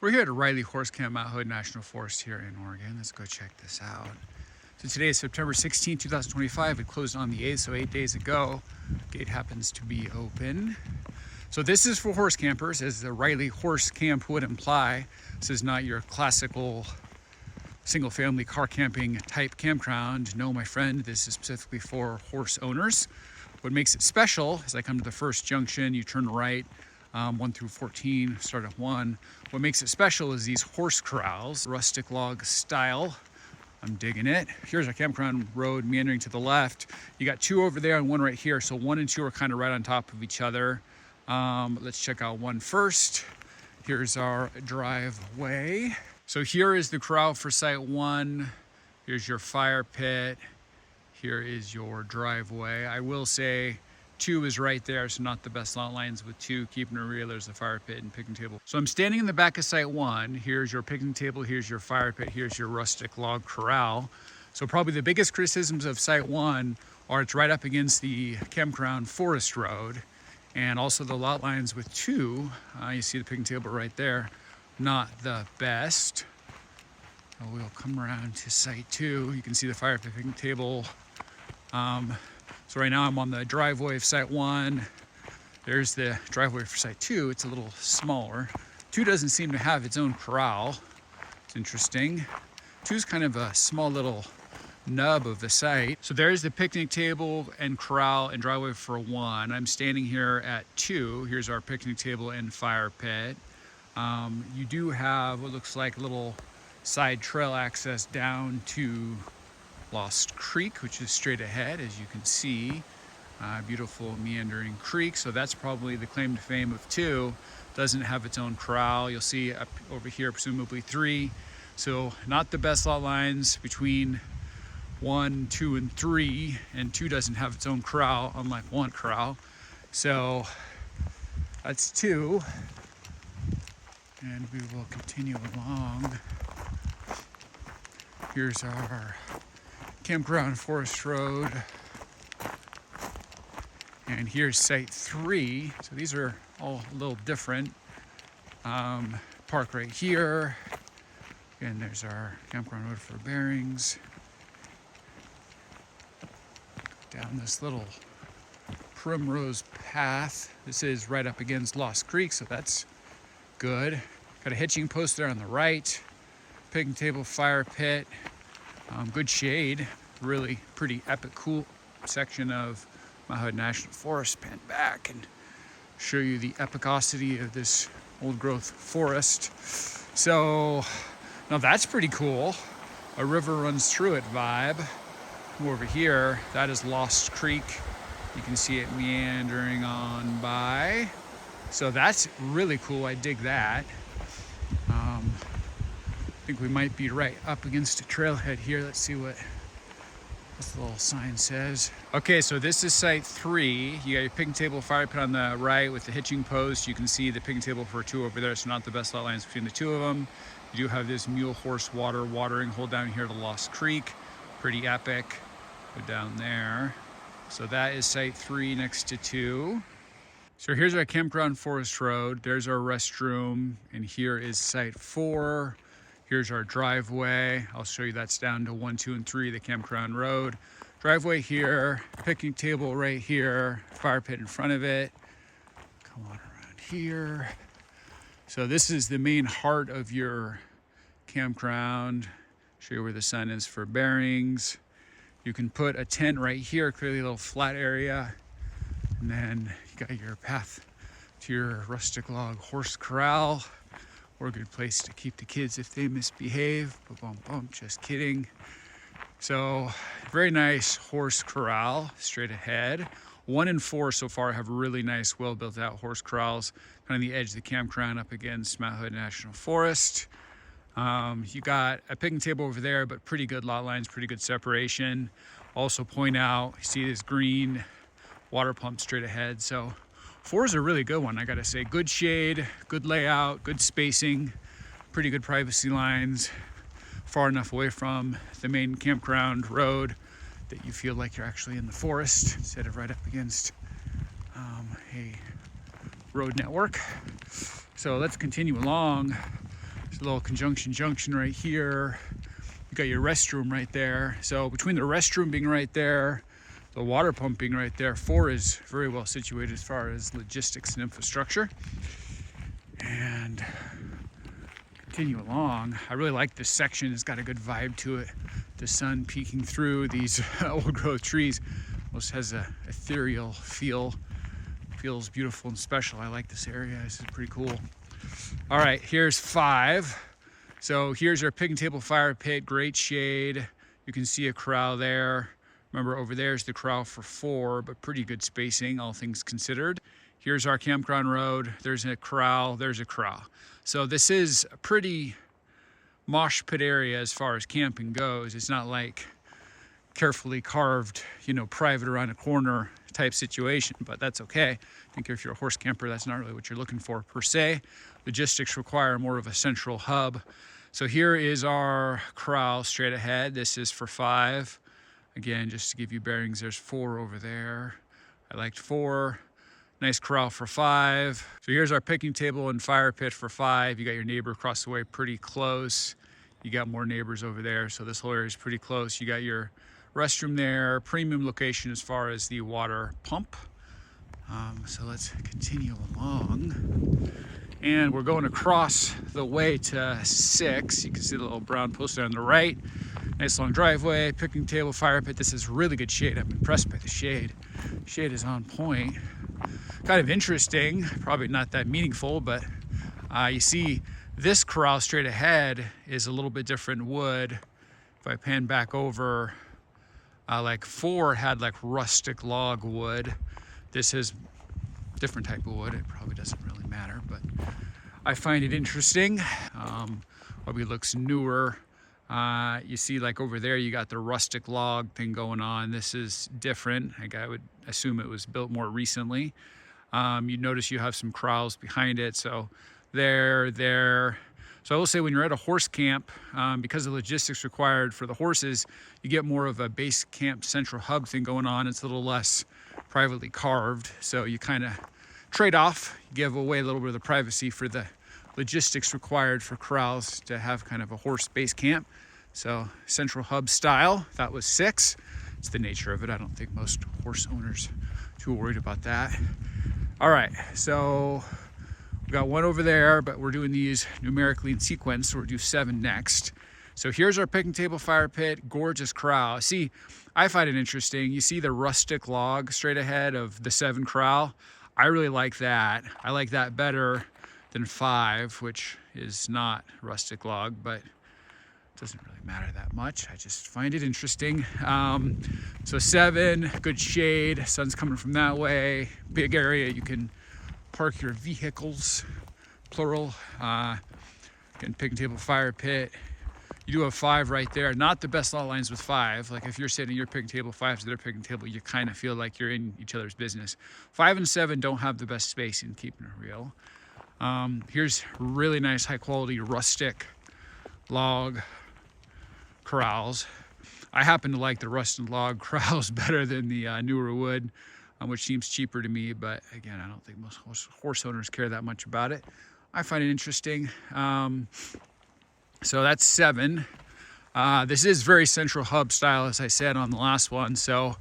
We're here at Riley Horse Campground National Forest here in Oregon. Let's go check this out. So today is September 16, 2025. It closed on the 8th, so 8 days ago. Gate happens to be open. So this is for horse campers, as the Riley Horse Camp would imply. This is not your classical single-family car camping type campground. No, my friend, this is specifically for horse owners. What makes it special is I come to the first junction, you turn right, 1 through 14, start at 1. What makes it special is these horse corrals, rustic log style. I'm digging it. Here's our campground road meandering to the left. You got 2 over there and 1 right here. So 1 and 2 are kind of right on top of each other. Let's check out 1 first. Here's our driveway. So here is the corral for site 1. Here's your fire pit. Here is your driveway. I will say 2 is right there, so not the best lot lines with 2. Keeping it real, there's the fire pit and picnic table. So I'm standing in the back of site 1. Here's your picnic table, here's your fire pit, here's your rustic log corral. So probably the biggest criticisms of site 1 are it's right up against the campground forest road, and also the lot lines with 2. You see the picnic table right there, not the best. We'll come around to site 2. You can see the fire pit, picnic table. So right now I'm on the driveway of site 1. There's the driveway for site 2. It's a little smaller. 2 doesn't seem to have its own corral. It's interesting. 2 is kind of a small little nub of the site. So there's the picnic table and corral and driveway for 1. I'm standing here at 2. Here's our picnic table and fire pit. You do have what looks like a little side trail access down to Lost Creek, which is straight ahead, as you can see. Beautiful meandering creek. So that's probably the claim to fame of 2. Doesn't have its own corral. You'll see up over here presumably 3. So not the best lot lines between 1, 2, and 3, and 2 doesn't have its own corral, unlike 1 corral. So that's 2, and we will continue along. Here's our campground forest road, and here's site 3. So these are all a little different. Park right here, and there's our campground road for bearings. Down this little primrose path. This is right up against Lost Creek, so that's good. Got a hitching post there on the right. Picnic table, fire pit. Good shade. Really pretty epic, cool section of Mount National Forest. Pan back and show you the epicosity of this old growth forest. So now that's pretty cool. A river runs through it vibe. Come over here, that is Lost Creek. You can see it meandering on by. So that's really cool. I dig that. I think we might be right up against a trailhead here. Let's see what this little sign says. Okay, so this is site 3. You got your picnic table, fire pit on the right with the hitching post. You can see the picnic table for 2 over there, so not the best lot lines between the 2 of them. You do have this mule horse watering hole down here to Lost Creek. Pretty epic. Go down there. So that is site 3 next to 2. So here's our campground forest road. There's our restroom, and here is site 4. Here's our driveway. I'll show you that's down to 1, 2, and 3, the campground road. Driveway here, picnic table right here, fire pit in front of it. Come on around here. So this is the main heart of your campground. Show you where the sun is for bearings. You can put a tent right here, clearly a little flat area. And then you got your path to your rustic log horse corral, or a good place to keep the kids if they misbehave. Bump, just kidding. So very nice horse corral straight ahead. 1 and 4 so far have really nice, well built out horse corrals kind of the edge of the campground up against Mount Hood National Forest. You got a picnic table over there, but pretty good lot lines, pretty good separation. Also point out, you see this green water pump straight ahead. So 4 is a really good one, I gotta say. Good shade, good layout, good spacing, pretty good privacy lines, far enough away from the main campground road that you feel like you're actually in the forest instead of right up against a road network. So let's continue along. There's a little conjunction junction right here. You got your restroom right there. So between the restroom being right there, the water pump being right there, 4 is very well situated as far as logistics and infrastructure. And continue along. I really like this section. It's got a good vibe to it. The sun peeking through these old growth trees almost has a ethereal feel. Feels beautiful and special. I like this area. This is pretty cool. All right, here's 5. So here's our picnic table fire pit, great shade. You can see a corral there. Remember, over there's the corral for 4, but pretty good spacing, all things considered. Here's our campground road. There's a corral, there's a corral. So this is a pretty mosh pit area as far as camping goes. It's not like carefully carved, private around a corner type situation, but that's okay. I think if you're a horse camper, that's not really what you're looking for per se. Logistics require more of a central hub. So here is our corral straight ahead. This is for 5. Again, just to give you bearings, there's 4 over there. I liked 4. Nice corral for 5. So here's our picnic table and fire pit for 5. You got your neighbor across the way pretty close. You got more neighbors over there, so this whole area is pretty close. You got your restroom there, premium location as far as the water pump. So let's continue along. And we're going across the way to 6. You can see the little brown poster on the right. Nice long driveway, picnic table, fire pit. This is really good shade. I'm impressed by the shade. Shade is on point. Kind of interesting, probably not that meaningful, but you see this corral straight ahead is a little bit different wood. If I pan back over, like 4 had like rustic log wood. This is different type of wood. It probably doesn't really matter, but I find it interesting. Probably looks newer. You see like over there, you got the rustic log thing going on. This is different. Like I would assume it was built more recently. You notice you have some corrals behind it. So there. So I will say when you're at a horse camp, because of the logistics required for the horses, you get more of a base camp central hub thing going on. It's a little less privately carved. So you kind of trade off, give away a little bit of the privacy for the logistics required for corrals to have kind of a horse base camp. So central hub style, that was 6. It's the nature of it. I don't think most horse owners are too worried about that. All right, so we got 1 over there, but we're doing these numerically in sequence, so we'll do 7 next. So here's our picnic table fire pit, gorgeous corral. See, I find it interesting. You see the rustic log straight ahead of the 7 corral? I really like that. I like that better than 5, which is not rustic log, but it doesn't really matter that much. I just find it interesting. So 7, good shade, sun's coming from that way, big area you can park your vehicles, plural. Again, picnic table fire pit. You do have 5 right there. Not the best lot lines with 5. Like if you're sitting at your picnic table, 5's their picnic table, you kind of feel like you're in each other's business. 5 and 7 don't have the best spacing, keeping it real. Here's really nice, high quality, rustic log corrals. I happen to like the rustic log corrals better than the newer wood, which seems cheaper to me, but again, I don't think most horse owners care that much about it. I find it interesting. So that's 7. This is very central hub style, as I said on the last one. So,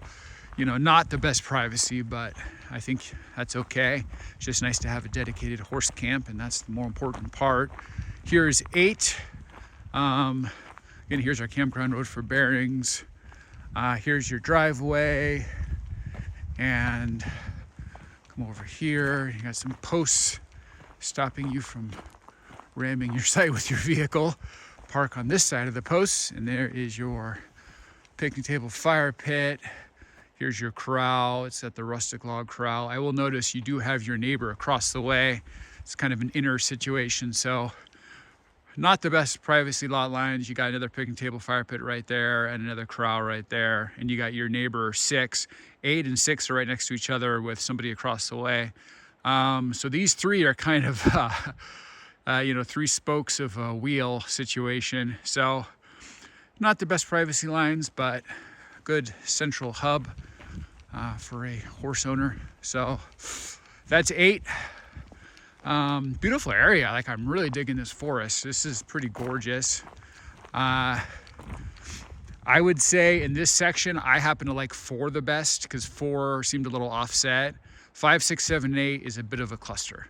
not the best privacy, but I think that's okay. It's just nice to have a dedicated horse camp, and that's the more important part. Here's 8. Again, here's our campground road for bearings. Here's your driveway, and come over here. You got some posts stopping you from ramming your site with your vehicle. Park on this side of the posts, and there is your picnic table fire pit. Here's your corral. It's at the rustic log corral. I will notice you do have your neighbor across the way. It's kind of an inner situation, so not the best privacy lot lines. You got another picnic table fire pit right there and another corral right there, and you got your neighbor 6. 8 and 6 are right next to each other with somebody across the way. So these 3 are kind of 3 spokes of a wheel situation. So not the best privacy lines, but good central hub for a horse owner. So that's 8. Beautiful area. Like, I'm really digging this forest. This is pretty gorgeous. I would say in this section, I happen to like 4 the best because 4 seemed a little offset. 5, 6, 7, and 8 is a bit of a cluster,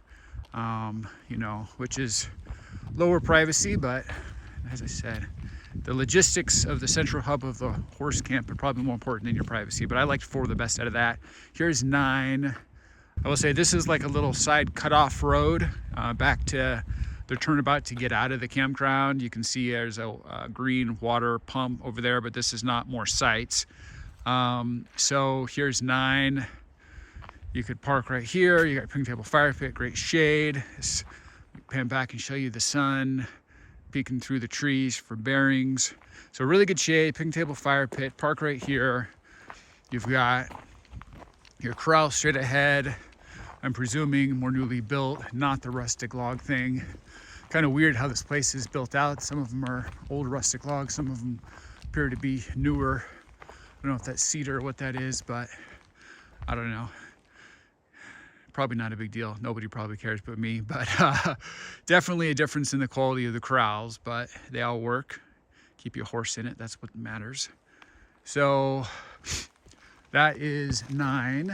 you know, which is lower privacy, but as I said, the logistics of the central hub of the horse camp are probably more important than your privacy, but I liked 4 the best out of that. Here's 9. I will say this is like a little side cutoff road back to the turnabout to get out of the campground. You can see there's a green water pump over there, but this is not more sites. So here's 9. You could park right here. You got picnic table, fire pit, great shade. Pan back and show you the sun peeking through the trees for bearings. So really good shade, picnic table, fire pit, park right here. You've got your corral straight ahead. I'm presuming more newly built, not the rustic log thing. Kind of weird how this place is built out. Some of them are old rustic logs, some of them appear to be newer. I don't know if that's cedar or what that is, but I don't know. Probably not a big deal. Nobody probably cares but me, but definitely a difference in the quality of the corrals, but they all work. Keep your horse in it, that's what matters. So that is 9.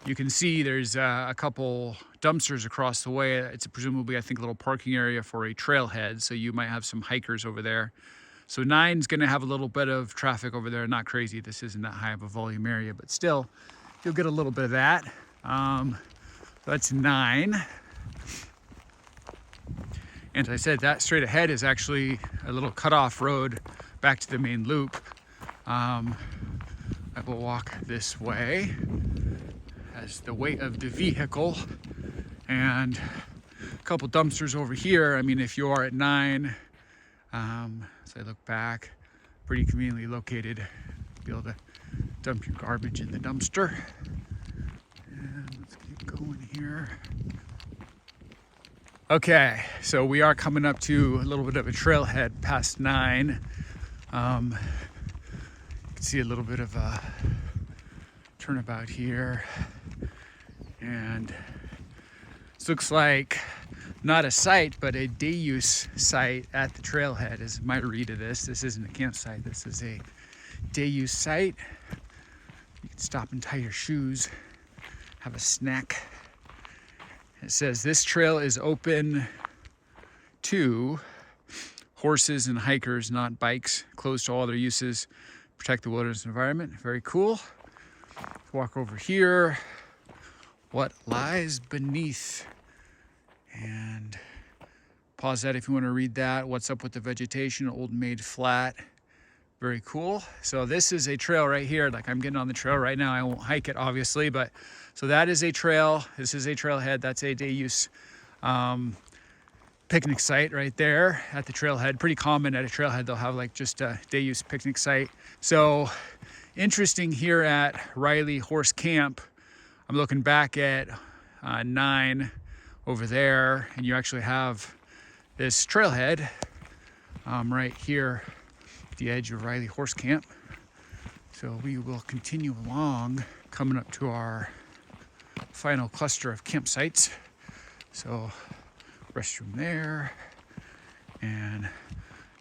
You can see there's a couple dumpsters across the way. It's presumably, I think, a little parking area for a trailhead, so you might have some hikers over there. So 9's gonna have a little bit of traffic over there, not crazy. This isn't that high of a volume area, but still, you'll get a little bit of that. That's 9. And as I said, that straight ahead is actually a little cutoff road back to the main loop. I will walk this way as the weight of the vehicle, and a couple dumpsters over here. I mean, if you are at 9, as I look back, pretty conveniently located, be able to dump your garbage in the dumpster. And let's keep going here. Okay, so we are coming up to a little bit of a trailhead past 9. You can see a little bit of a turnabout here, and this looks like not a site but a day use site at the trailhead is my read of this. This isn't a campsite, this is a day use site. You can stop and tie your shoes, have a snack. It says this trail is open to horses and hikers, not bikes, closed to all other uses, protect the wilderness environment. Very cool. Let's walk over here. What lies beneath? And pause that if you want to read that. What's up with the vegetation? Old Maid Flat. Very cool. So this is a trail right here. Like, I'm getting on the trail right now. I won't hike it, obviously, but so that is a trail. This is a trailhead. That's a day use picnic site right there at the trailhead. Pretty common at a trailhead, they'll have like just a day use picnic site. So interesting here at Riley Horse Camp, I'm looking back at 9 over there, and you actually have this trailhead right here at the edge of Riley Horse Camp. So we will continue along, coming up to our final cluster of campsites. So restroom there, and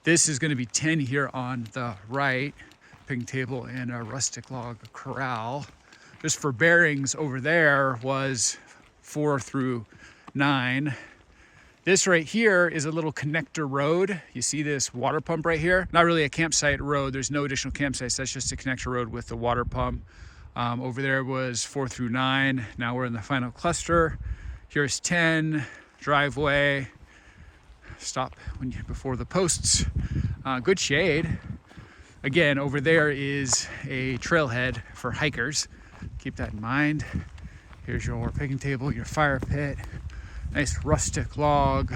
this is going to be 10 here on the right, picnic table and a rustic log corral. Just for bearings, over there was 4 through 9. This right here is a little connector road. You see this water pump right here? Not really a campsite road. There's no additional campsites. That's just a connector road with the water pump. Over there was 4 through 9. Now we're in the final cluster. Here's 10, driveway. Stop before the posts. Good shade. Again, over there is a trailhead for hikers. Keep that in mind. Here's your picnic table, your fire pit. Nice rustic log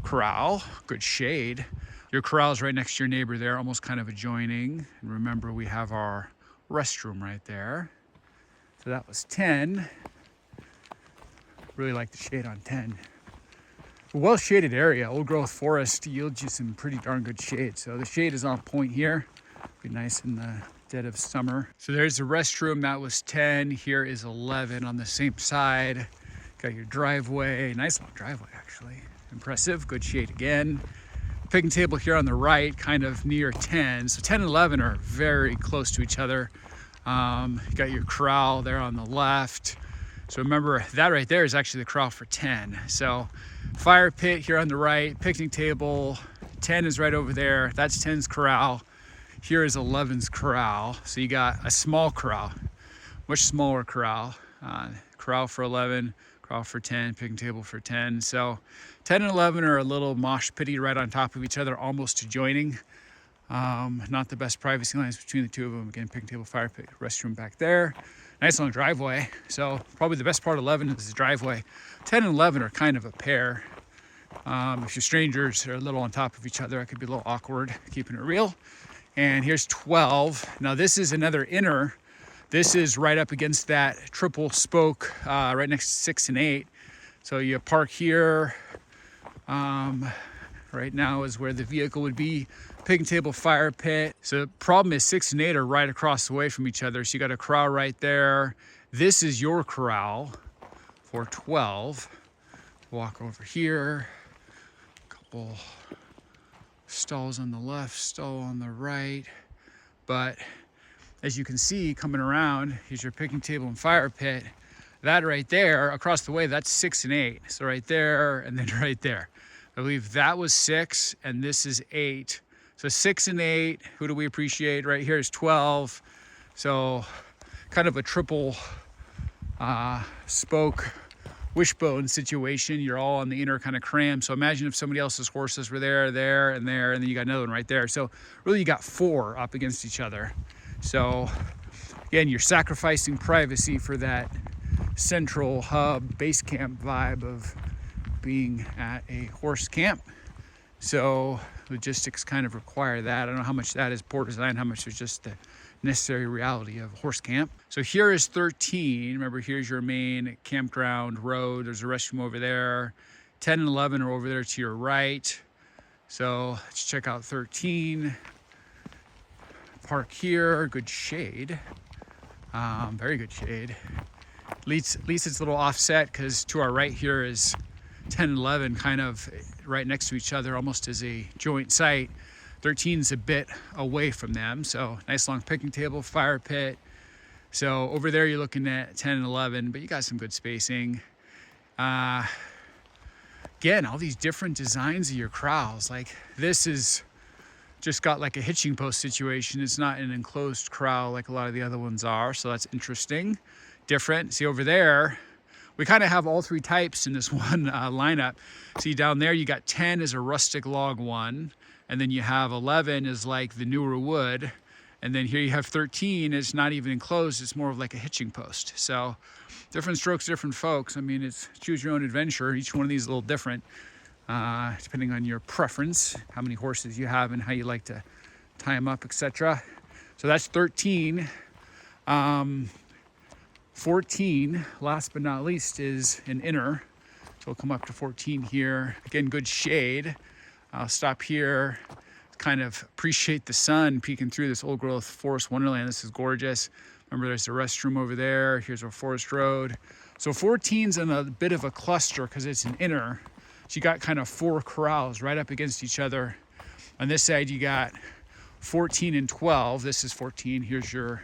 corral, good shade. Your corral's right next to your neighbor there, almost kind of adjoining. And remember, we have our restroom right there. So that was 10. Really like the shade on 10. A well-shaded area, old growth forest yields you some pretty darn good shade. So the shade is on point here. Be nice in the dead of summer. So there's the restroom, that was 10. Here is 11 on the same side. Got your driveway, nice long driveway actually. Impressive, good shade again. Picnic table here on the right, kind of near 10. So 10 and 11 are very close to each other. You got your corral there on the left. So remember, that right there is actually the corral for 10. So fire pit here on the right, picnic table, 10 is right over there. That's 10's corral. Here is 11's corral. So you got a small corral, much smaller corral. Corral for 11, corral for 10, picnic table for 10. So 10 and 11 are a little mosh pitty right on top of each other, almost adjoining. Not the best privacy lines between the two of them. Again, picnic table, fire pit, restroom back there. Nice long driveway. So probably the best part of 11 is the driveway. 10 and 11 are kind of a pair. If you're strangers, they're a little on top of each other. It could be a little awkward, keeping it real. And here's 12. Now this is another inner. This is right up against that triple spoke, right next to 6 and 8. So you park here. Right now is where the vehicle would be. Picnic table, fire pit. So the problem is 6 and 8 are right across the way from each other. So you got a corral right there. This is your corral for 12. Walk over here. Couple stalls on the left, stall on the right. But as you can see, coming around, here's your picnic table and fire pit. That right there, across the way, that's 6 and 8. So right there, and then right there. I believe that was 6, and this is 8. So 6 and 8, who do we appreciate? Right here is 12. So kind of a triple spoke wishbone situation. You're all on the inner kind of cram. So imagine if somebody else's horses were there, and there, and then you got another one right there. So really you got 4 up against each other. So again, you're sacrificing privacy for that central hub base camp vibe of being at a horse camp. So logistics kind of require that. I don't know how much that is poor design, how much is just the necessary reality of horse camp. So here is 13. Remember, here's your main campground road. There's a restroom over there. 10 and 11 are over there to your right. So let's check out 13. Park here, good shade. Very good shade. At least it's a little offset because to our right here is 10 and 11 kind of right next to each other, almost as a joint site. 13 is a bit away from them. So nice long picnic table, fire pit. So over there you're looking at 10 and 11, but you got some good spacing. Again, all these different designs of your corrals. Like this is just got like a hitching post situation. It's not an enclosed corral like a lot of the other ones are. So that's interesting, different. See over there, we kind of have all 3 types in this one lineup. See down there, you got 10 as a rustic log one. And then you have 11 is like the newer wood. And then here you have 13, it's not even enclosed. It's more of like a hitching post. So different strokes, different folks. I mean, it's choose your own adventure. Each one of these is a little different. Depending on your preference, how many horses you have and how you like to tie them up, etc. So that's 13. 14, last but not least, is an inner. So we'll come up to 14 here. Again, good shade. I'll stop here, kind of appreciate the sun peeking through this old growth forest wonderland. This is gorgeous. Remember, there's a restroom over there. Here's our forest road. So 14's in a bit of a cluster because it's an inner. So you got kind of 4 corrals right up against each other. On this side, you got 14 and 12. This is 14. Here's your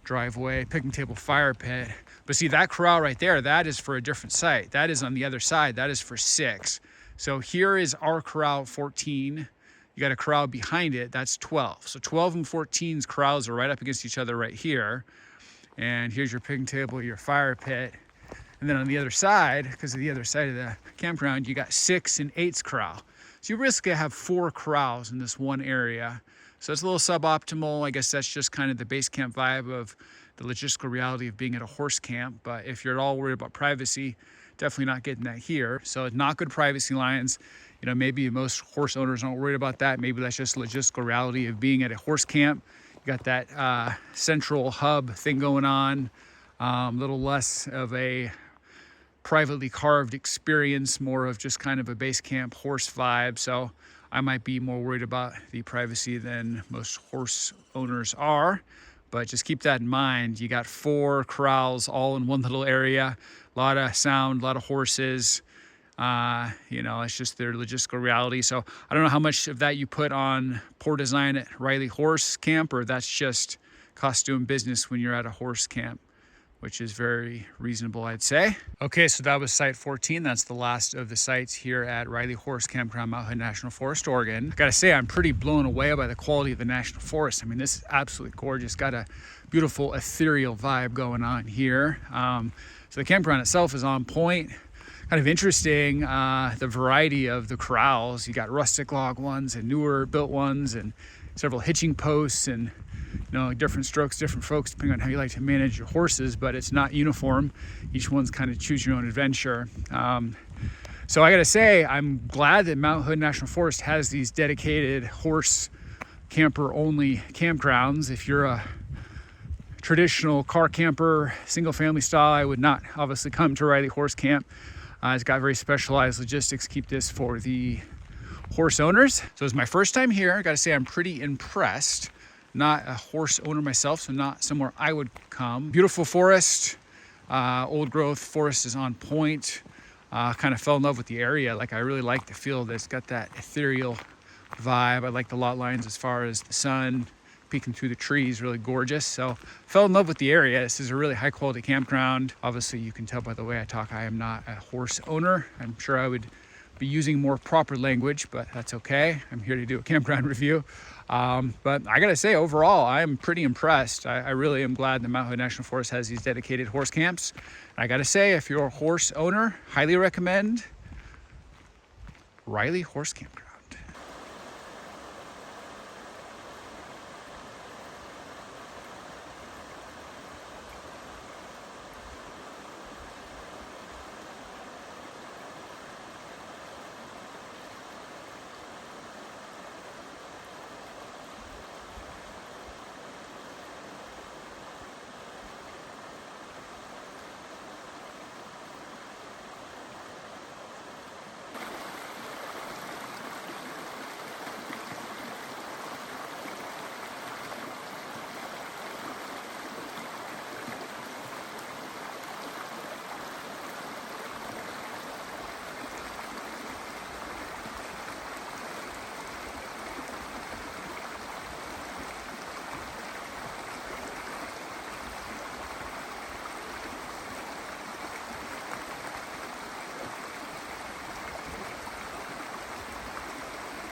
driveway, picnic table, fire pit. But see that corral right there, that is for a different site. That is on the other side. That is for 6. So here is our corral 14. You got a corral behind it, that's 12. So 12 and 14's corrals are right up against each other right here. And here's your picnic table, your fire pit. And then on the other side, because of the other side of the campground, you got 6 and 8's corral. So you basically have 4 corrals in this one area. So it's a little suboptimal. I guess that's just kind of the base camp vibe of the logistical reality of being at a horse camp. But if you're at all worried about privacy, definitely not getting that here. So not good privacy lines. You know, maybe most horse owners aren't worried about that. Maybe that's just logistical reality of being at a horse camp. You got that central hub thing going on. A little less of a privately carved experience, more of just kind of a base camp horse vibe. So I might be more worried about the privacy than most horse owners are. But just keep that in mind. You got 4 corrals all in one little area. A lot of sound, a lot of horses. You know, it's just their logistical reality. So I don't know how much of that you put on poor design at Riley Horse Camp, or that's just cost doing business when you're at a horse camp, which is very reasonable, I'd say. Okay, so that was site 14. That's the last of the sites here at Riley Horse Campground, Mount Hood National Forest, Oregon. I gotta say, I'm pretty blown away by the quality of the national forest. I mean, this is absolutely gorgeous. Got a beautiful ethereal vibe going on here. So the campground itself is on point. Kind of interesting, the variety of the corrals. You got rustic log ones and newer built ones and several hitching posts and, you know, different strokes, different folks, depending on how you like to manage your horses, but it's not uniform. Each one's kind of choose your own adventure. So I gotta say, I'm glad that Mount Hood National Forest has these dedicated horse camper only campgrounds. If you're a traditional car camper, single family style, I would not obviously come to Riley Horse Camp. It's got very specialized logistics. Keep this for the horse owners. So it's my first time here. I gotta say, I'm pretty impressed. Not a horse owner myself, so not somewhere I would come. Beautiful forest, old growth forest is on point. Kind of fell in love with the area. Like, I really like the feel that's got that ethereal vibe. I like the lot lines as far as the sun peeking through the trees, really gorgeous. So fell in love with the area. This is a really high quality campground. Obviously you can tell by the way I talk, I am not a horse owner. I'm sure I would be using more proper language, but that's okay. I'm here to do a campground review. But I gotta say, overall, I'm pretty impressed. I really am glad that Mount Hood National Forest has these dedicated horse camps. And I gotta say, if you're a horse owner, highly recommend Riley Horse Campground.